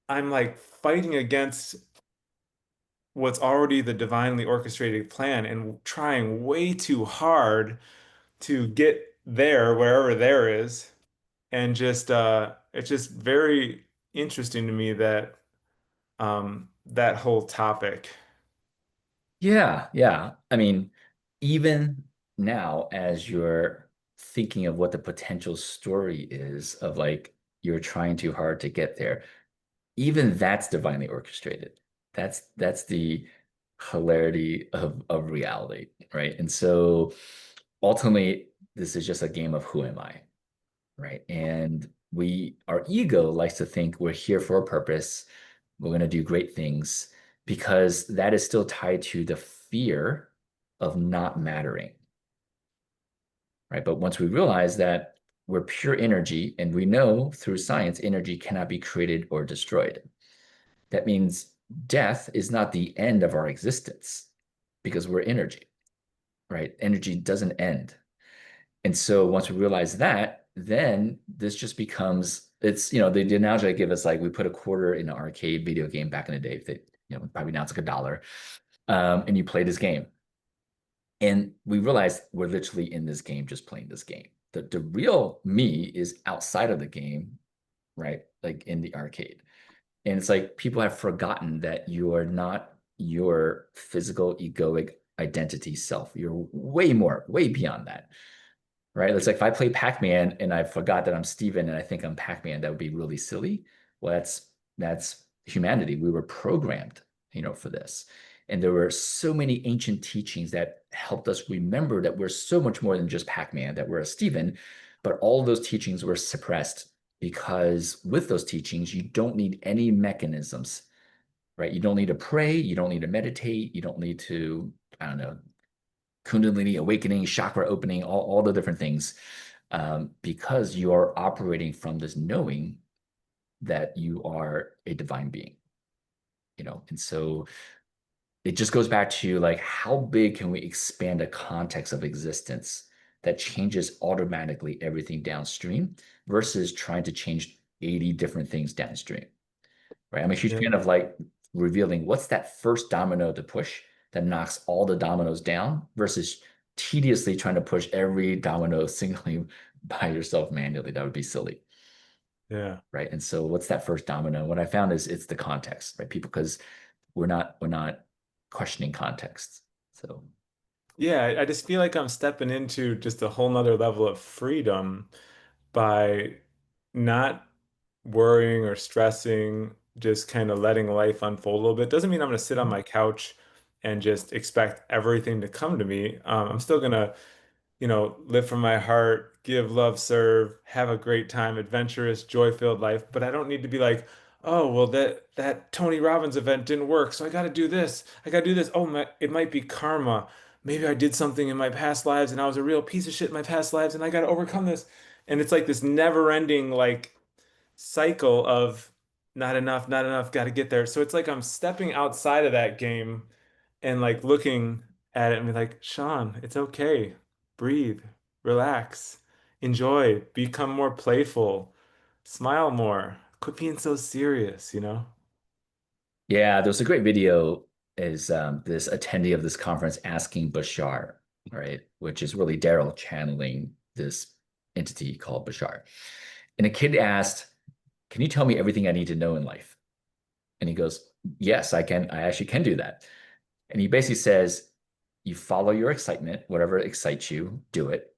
I'm like fighting against what's already the divinely orchestrated plan and trying way too hard to get there wherever there is, and just it's just very interesting to me that that whole topic. Yeah, yeah. I mean, even now, as you're thinking of what the potential story is of like you're trying too hard to get there, even that's divinely orchestrated. That's the hilarity of reality, right? And so ultimately, this is just a game of who am I, right? And our ego likes to think we're here for a purpose. We're going to do great things because that is still tied to the fear of not mattering, right? But once we realize that we're pure energy and we know through science, energy cannot be created or destroyed. That means death is not the end of our existence because we're energy, right? Energy doesn't end. And so once we realize that, then this just becomes the analogy I give is like we put a quarter in an arcade video game back in the day. If they, probably now it's like $1. And you play this game. And we realize we're literally in this game, just playing this game. The real me is outside of the game, right? Like in the arcade. And it's like people have forgotten that you are not your physical egoic identity self. You're way more, way beyond that, right? It's like if I play Pac-Man and I forgot that I'm Steven and I think I'm Pac-Man, that would be really silly. Well, that's humanity. We were programmed, for this. And there were so many ancient teachings that helped us remember that we're so much more than just Pac-Man, that we're a Steven. But all of those teachings were suppressed because with those teachings, you don't need any mechanisms, right? You don't need to pray, you don't need to meditate, you don't need to, I don't know, Kundalini awakening, chakra opening, all the different things, because you are operating from this knowing that you are a divine being, And so it just goes back to like how big can we expand a context of existence that changes automatically everything downstream versus trying to change 80 different things downstream, right? I'm a huge Yeah. fan of like revealing what's that first domino to push that knocks all the dominoes down versus tediously trying to push every domino singly by yourself manually. That would be silly, Yeah. right? And so what's that first domino? What I found is it's the context, right? People, because we're not questioning context. So Yeah, I just feel like I'm stepping into just a whole nother level of freedom by not worrying or stressing, just kind of letting life unfold a little bit. Doesn't mean I'm going to sit on my couch and just expect everything to come to me. I'm still going to live from my heart, give, love, serve, have a great time, adventurous, joy-filled life. But I don't need to be like, oh, well, that Tony Robbins event didn't work, so I got to do this. I got to do this. Oh, it might be karma. Maybe I did something in my past lives and I was a real piece of shit in my past lives and I got to overcome this. And it's like this never-ending like cycle of not enough, not enough, got to get there. So it's like I'm stepping outside of that game and like looking at it and be like, Sean, it's okay. Breathe, relax, enjoy, become more playful, smile more. Quit being so serious? yeah, there's a great video is this attendee of this conference asking Bashar, right, which is really Daryl channeling this entity called Bashar. And a kid asked, "Can you tell me everything I need to know in life?" And he goes, "Yes, I can. I actually can do that." And he basically says, "You follow your excitement, whatever excites you, do it.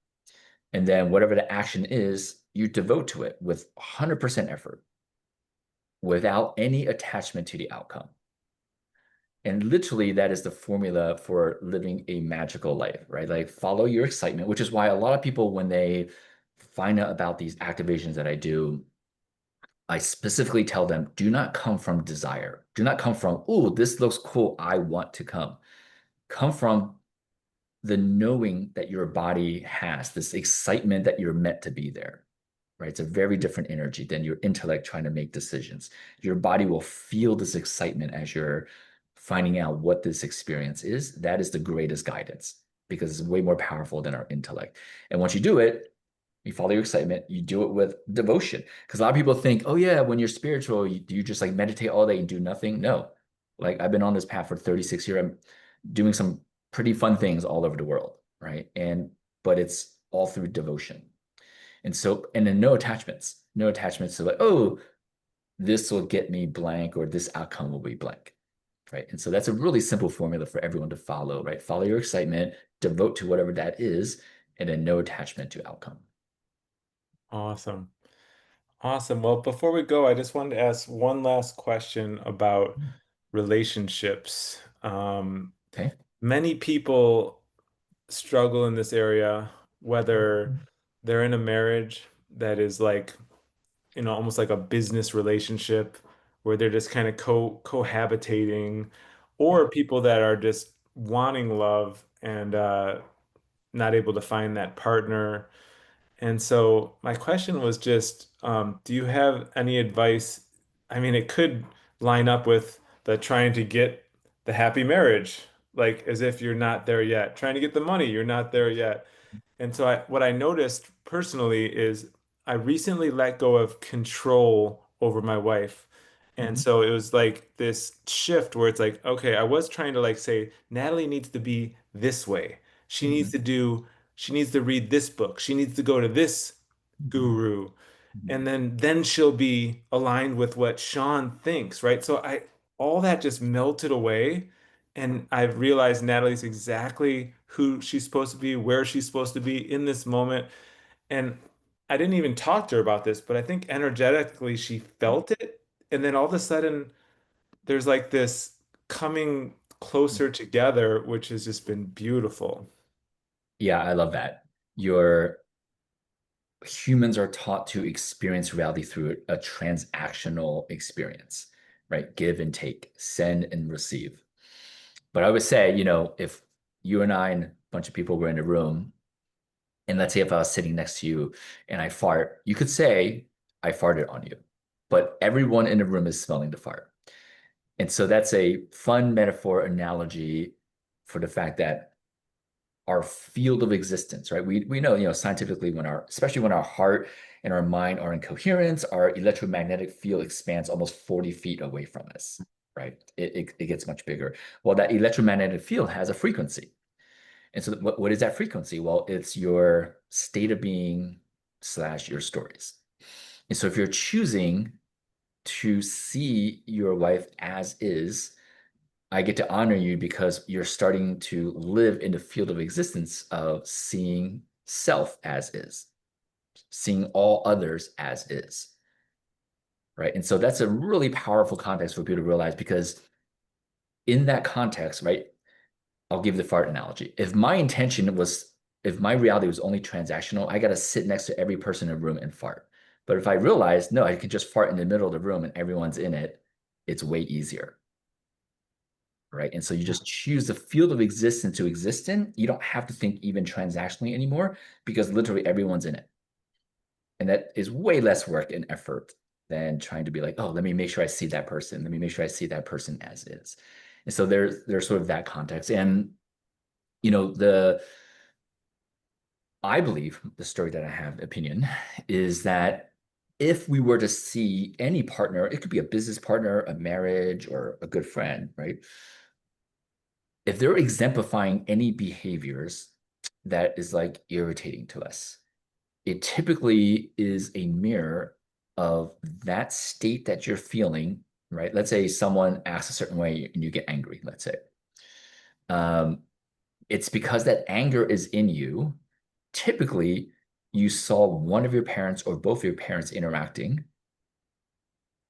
And then whatever the action is, you devote to it with 100% effort without any attachment to the outcome." And literally, that is the formula for living a magical life, right? Like follow your excitement, which is why a lot of people, when they find out about these activations that I do, I specifically tell them, do not come from desire. Do not come from, oh, this looks cool. I want to come. Come from the knowing that your body has, this excitement that you're meant to be there, right? It's a very different energy than your intellect trying to make decisions. Your body will feel this excitement as you're finding out what this experience is. That is the greatest guidance because it's way more powerful than our intellect. And once you do it, you follow your excitement, you do it with devotion. Because a lot of people think, oh, yeah, when you're spiritual, do you just like meditate all day and do nothing? No. Like I've been on this path for 36 years. I'm doing some pretty fun things all over the world, right? But it's all through devotion. And so, and then no attachments to like, oh, this will get me blank or this outcome will be blank, right? And so that's a really simple formula for everyone to follow, right? Follow your excitement, devote to whatever that is, and then no attachment to outcome. Awesome. Awesome. Well, before we go, I just wanted to ask one last question about relationships. Okay. Many people struggle in this area, whether they're in a marriage that is like, almost like a business relationship where they're just kind of cohabitating, Yeah. or people that are just wanting love and not able to find that partner. And so my question was just, do you have any advice? I mean, it could line up with the trying to get the happy marriage, like as if you're not there yet. Trying to get the money, you're not there yet. And so what I noticed personally is I recently let go of control over my wife. And Mhm. so it was like this shift where it's like, okay, I was trying to like say, Natalie needs to be this way. She needs Mhm. to do, she needs to read this book. She needs to go to this Mhm. guru. Mhm. And then she'll be aligned with what Sean thinks, right? So all that just melted away. And I've realized Natalie's exactly who she's supposed to be, where she's supposed to be in this moment. And I didn't even talk to her about this, but I think energetically she felt it. And then all of a sudden, there's like this coming closer together, which has just been beautiful. Yeah, I love that. Your humans are taught to experience reality through a transactional experience, right? Give and take, send and receive. But I would say, if you and I and a bunch of people were in a room, and let's say if I was sitting next to you and I fart, you could say, I farted on you. But everyone in the room is smelling the fart. And so that's a fun metaphor analogy for the fact that our field of existence, right? We know, scientifically when especially when our heart and our mind are in coherence, our electromagnetic field expands almost 40 feet away from us, right? It gets much bigger. Well, that electromagnetic field has a frequency. And so what is that frequency? Well, it's your state of being slash your stories. And so if you're choosing to see your life as is, I get to honor you because you're starting to live in the field of existence of seeing self as is, seeing all others as is, right? And so that's a really powerful context for people to realize because in that context, right, I'll give the fart analogy. If my reality was only transactional, I got to sit next to every person in the room and fart. But if I realized, no, I can just fart in the middle of the room and everyone's in it, it's way easier. Right. And so you just choose the field of existence to exist in. You don't have to think even transactionally anymore because literally everyone's in it. And that is way less work and effort than trying to be like, oh, let me make sure I see that person. Let me make sure I see that person as is. And so there's sort of that context. And the I believe the story that I have opinion is that if we were to see any partner, it could be a business partner, a marriage, or a good friend, right? If they're exemplifying any behaviors that is like irritating to us, it typically is a mirror of that state that you're feeling, right? Let's say someone acts a certain way and you get angry, let's say. Um, it's because that anger is in you. Typically, you saw one of your parents or both of your parents interacting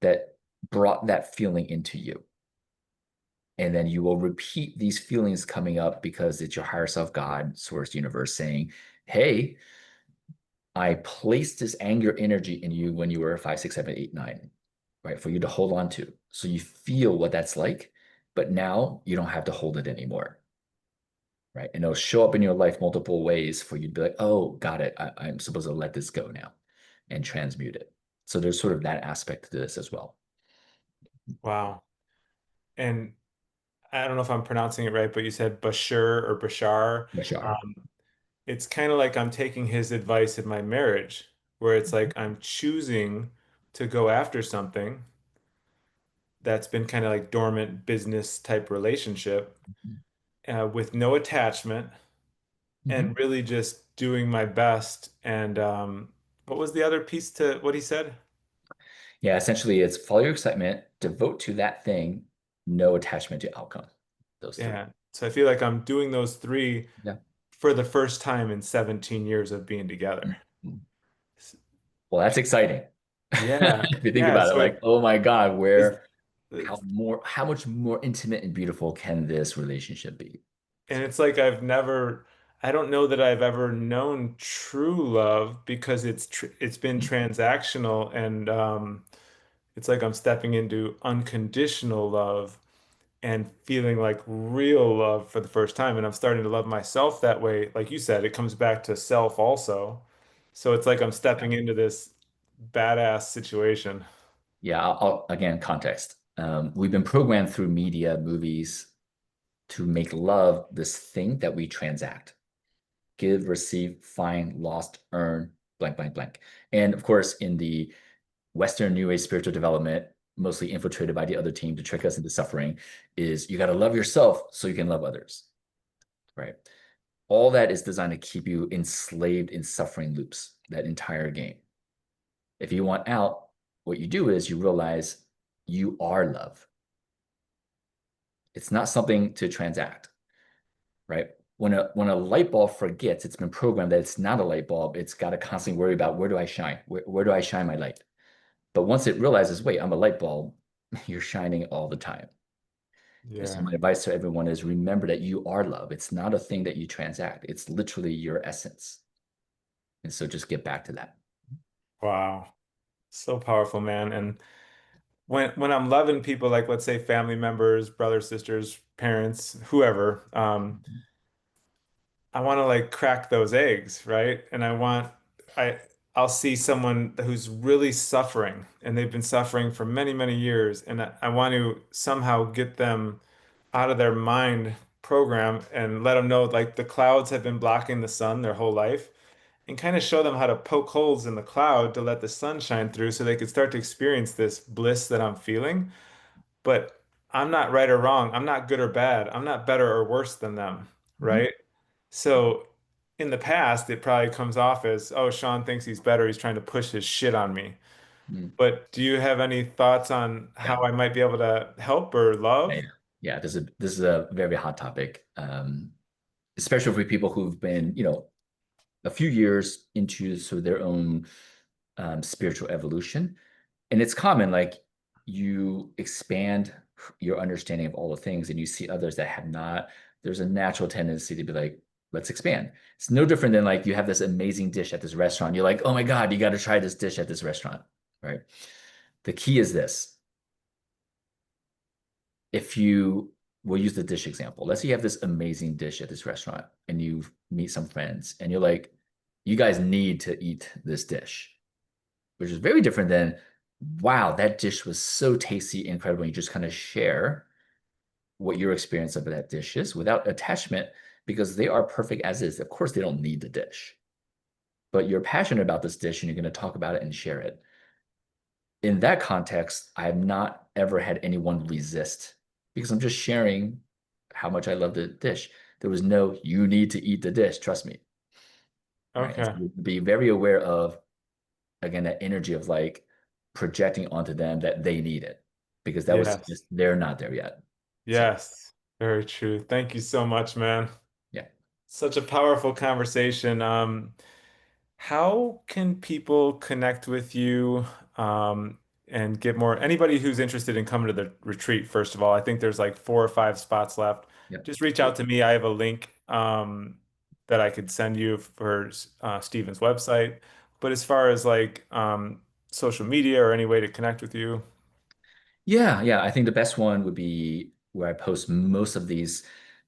that brought that feeling into you. And then you will repeat these feelings coming up because it's your higher self, God, source, universe saying, hey, I placed this anger energy in you when you were 5, 6, 7, 8, 9, right? For you to hold on to. So you feel what that's like, but now you don't have to hold it anymore, right? And it'll show up in your life multiple ways for you to be like, oh, got it. I'm supposed to let this go now and transmute it. So there's sort of that aspect to this as well. Wow. And I don't know if I'm pronouncing it right, but you said Bashir or Bashar. Bashar. Um, it's kind of like I'm taking his advice in my marriage, where it's like I'm choosing to go after something that's been kind of like dormant business type relationship with no attachment Mhm. and really just doing my best. And what was the other piece to what he said? Yeah, essentially it's follow your excitement, devote to that thing, no attachment to outcome. Those three. Yeah. So I feel like I'm doing those three Yeah. for the first time in 17 years of being together. Mhm. Well, that's exciting. Yeah. If you think Yeah. about it, So like, oh my God, it's, how much more intimate and beautiful can this relationship be? and So, it's like I don't know that I've ever known true love because it's been mhm. transactional and it's like I'm stepping into unconditional love and feeling like real love for the first time. And I'm starting to love myself that way. Like you said, it comes back to self also. So it's like I'm Yeah. stepping into this badass situation. Yeah, again, context. We've been programmed through media, movies to make love this thing that we transact. Give, receive, find, lost, earn, blank, blank, blank. And of course, in the Western New Age spiritual development, mostly infiltrated by the other team to trick us into suffering, is you got to love yourself so you can love others, right? All that is designed to keep you enslaved in suffering loops, that entire game. If you want out, what you do is you realize you are love. It's not something to transact, right? When a light bulb forgets, it's been programmed that it's not a light bulb. It's got to constantly worry about where do I shine? Where do I shine my light? But once it realizes, wait, I'm a light bulb, you're shining all the time. And so Yeah. my advice to everyone is remember that you are love. It's not a thing that you transact. It's literally your essence. And so just get back to that. Wow. So powerful, man. And when I'm loving people, like let's say family members, brothers, sisters, parents, whoever, Mhm. I want to like crack those eggs, right? And I I'll see someone who's really suffering and they've been suffering for many, many years, and I want to somehow get them out of their mind program and let them know like the clouds have been blocking the sun their whole life and kind of show them how to poke holes in the cloud to let the sun shine through so they could start to experience this bliss that I'm feeling. But I'm not right or wrong. I'm not good or bad. I'm not better or worse than them, Mhm. right? So in the past, it probably comes off as, oh, Sean thinks he's better. He's trying to push his shit on me. Mm. But do you have any thoughts on Yeah. how I might be able to help or Yeah. love? Yeah. Yeah. This is a very hot topic, especially for people who've been, a few years into sort of their own spiritual evolution. And it's common, like you expand your understanding of all the things and you see others that have not. There's a natural tendency to be like, let's expand. It's no different than like you have this amazing dish at this restaurant. You're like, oh my God, you got to try this dish at this restaurant, right? The key is this. If you will use the dish example, let's say you have this amazing dish at this restaurant and you meet some friends and you're like, you guys need to eat this dish, which is very different than, wow, that dish was so tasty, incredible. You just kind of share what your experience of that dish is without attachment because they are perfect as is. Of course, they don't need the dish, but you're passionate about this dish and you're going to talk about it and share it. In that context, I have not ever had anyone resist because I'm just sharing how much I love the dish. There was no, you need to eat the dish, trust me. Right. And Okay. so be very aware of, again, that energy of like projecting onto them that they need it because that was Yes. just, they're not there yet. So, Yes. Very true. Thank you so much, man. yeah. Such a powerful conversation. How can people connect with you and get more? Anybody who's interested in coming to the retreat, first of all, I think there's like 4 or 5 spots left. Yeah. Just reach out to me. I have a link that I could send you for Stephen's website. But as far as like social media or any way to connect with you, Yeah. Yeah. I think the best one would be where I post most of these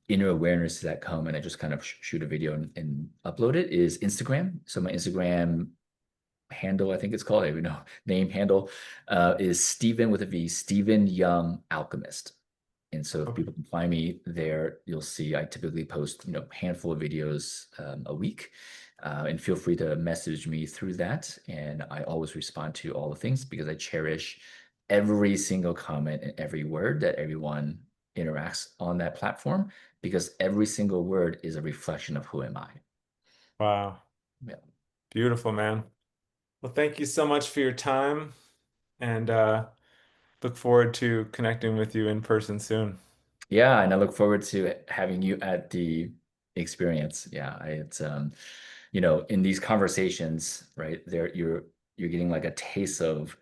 inner awarenesses that come and I just kind of shoot a video and upload it is Instagram. So my Instagram handle, I think it's called, I don't even know, name handle, is Stephen with a V, Stephen Young Alchemist. And so if okay. people can find me there, you'll see I typically post, a handful of videos a week. And feel free to message me through that. And I always respond to all the things because I cherish every single comment and every word that everyone interacts on that platform because every single word is a reflection of who am I. Wow. Yeah. Beautiful, man. Well, thank you so much for your time. and look forward to connecting with you in person soon. Yeah, and I look forward to having you at the experience. Yeah, it's in these conversations, right, there you're getting like a taste of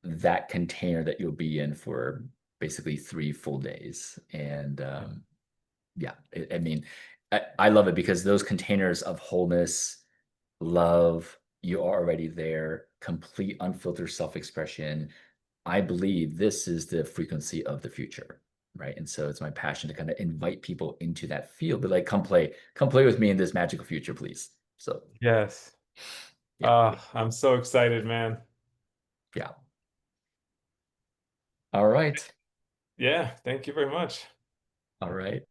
that container that you'll be in for basically 3 full days. And yeah, I mean, I love it because those containers of wholeness, love, you are already there, complete unfiltered self-expression. I believe this is the frequency of the future, right? And so it's my passion to kind of invite people into that field, but like, come play with me in this magical future, please. So Yes. yeah, I'm so excited, man. yeah. All right. Yeah, thank you very much. All right.